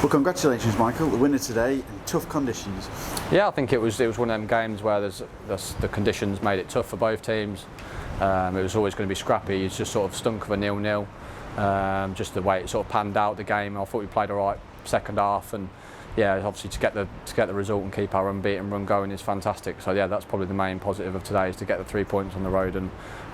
Well, congratulations, Michael, the winner today in tough conditions. Yeah, I think it was one of them games where the conditions made it tough for both teams. It was always going to be scrappy. It's just sort of stunk of a 0-0. Just the way it sort of panned out the game. I thought we played all right second half, and yeah, obviously to get the result and keep our unbeaten run going is fantastic. So yeah, that's probably the main positive of today, is to get the 3 points on the road and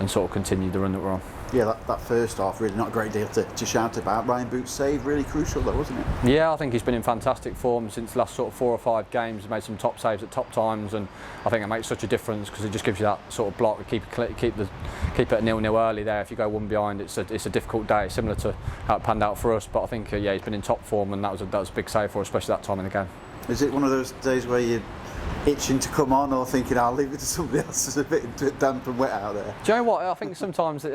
sort of continue the run that we're on. Yeah, that first half, really not a great deal to shout about. Ryan Boots' save, really crucial though, wasn't it? Yeah, I think he's been in fantastic form since the last sort of 4 or 5 games. He's made some top saves at top times, and I think it makes such a difference because it just gives you that sort of block. Keep it at 0-0 early there. If you go one behind, it's a difficult day, similar to how it panned out for us. But I think yeah, he's been in top form, and that was a big save for us, especially that time in the game. Is it one of those days where you're itching to come on, or thinking I'll leave it to somebody else? It's a bit damp and wet out there. Do you know what? I think sometimes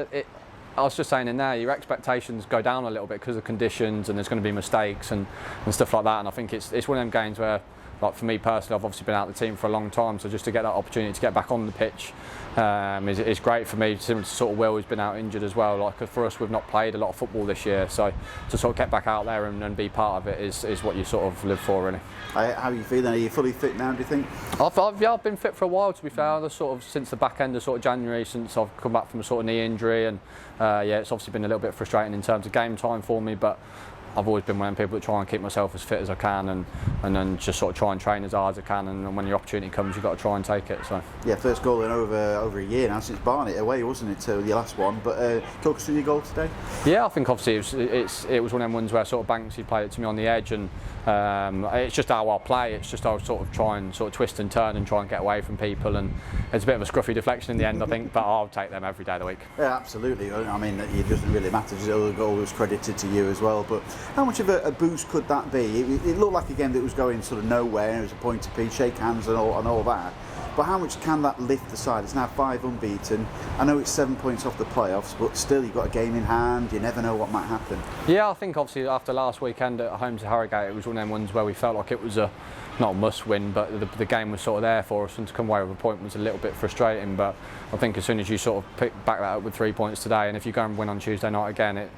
I was just saying in there, your expectations go down a little bit because of conditions, and there's going to be mistakes and stuff like that. And I think it's one of them games where, like for me personally, I've obviously been out of the team for a long time, so just to get that opportunity to get back on the pitch is great for me. Similar to sort of Will, who's been out injured as well. Like for us, we've not played a lot of football this year, so to sort of get back out there and be part of it is what you sort of live for, really. How are you feeling? Are you fully fit now, do you think? I've been fit for a while, to be fair. Sort of since the back end of sort of January, since I've come back from a sort of knee injury, and yeah, it's obviously been a little bit frustrating in terms of game time for me, but I've always been one of them people that try and keep myself as fit as I can, and then just sort of try and train as hard as I can, and when your opportunity comes, you've got to try and take it. So yeah, first goal in over a year now since Barnet away, wasn't it? Your last one. But talk us through your goal today. Yeah, I think obviously it was one of them ones where sort of Banksy played it to me on the edge, and it's just how I play. It's just I sort of try and sort of twist and turn and try and get away from people, and it's a bit of a scruffy deflection in the end, I think, but I'll take them every day of the week. Yeah, absolutely. I mean, it doesn't really matter. The goal was credited to you as well, but how much of a boost could that be? It looked like a game that was going sort of nowhere, and it was a point apiece, shake hands and all that. But how much can that lift the side? It's now 5 unbeaten. I know it's 7 points off the playoffs, but still you've got a game in hand. You never know what might happen. Yeah, I think obviously after last weekend at home to Harrogate, it was one of them ones where we felt like it was not a must win, but the game was sort of there for us, and to come away with a point was a little bit frustrating. But I think as soon as you sort of back that up with 3 points today, and if you go and win on Tuesday night again,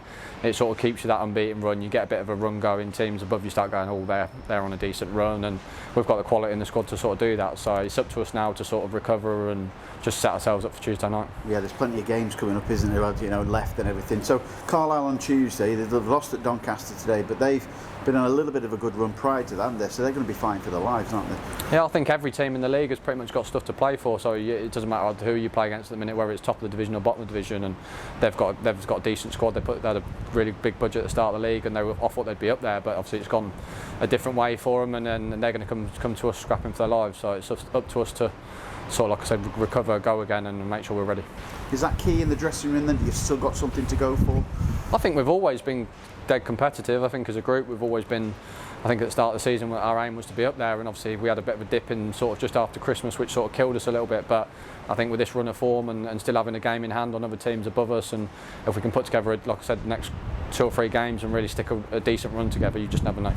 it sort of keeps you that unbeaten run. You get a bit of a run going. Teams above you start going, oh, they're on a decent run, and we've got the quality in the squad to sort of do that. So it's up to us now to sort of recover and just set ourselves up for Tuesday night. Yeah, there's plenty of games coming up, isn't there? Left and everything. So Carlisle on Tuesday, they've lost at Doncaster today, but they've been on a little bit of a good run prior to that, haven't they? So they're going to be fine for their lives, aren't they? Yeah, I think every team in the league has pretty much got stuff to play for, so it doesn't matter who you play against at the minute, whether it's top of the division or bottom of the division, and they've got a decent squad. They had a really big budget at the start of the league, and they were off what they'd be up there, but obviously it's gone a different way for them, and then they're going to come to us scrapping for their lives. So it's up to us to sort of, like I said, recover, go again, and make sure we're ready. Is that key in the dressing room then? You've still got something to go for? I think we've always been dead competitive. I think as a group we've always been, I think at the start of the season our aim was to be up there, and obviously we had a bit of a dip in sort of just after Christmas, which sort of killed us a little bit, but I think with this run of form and still having a game in hand on other teams above us, and if we can put together, like I said, the next 2 or 3 games and really stick a decent run together, you just never know.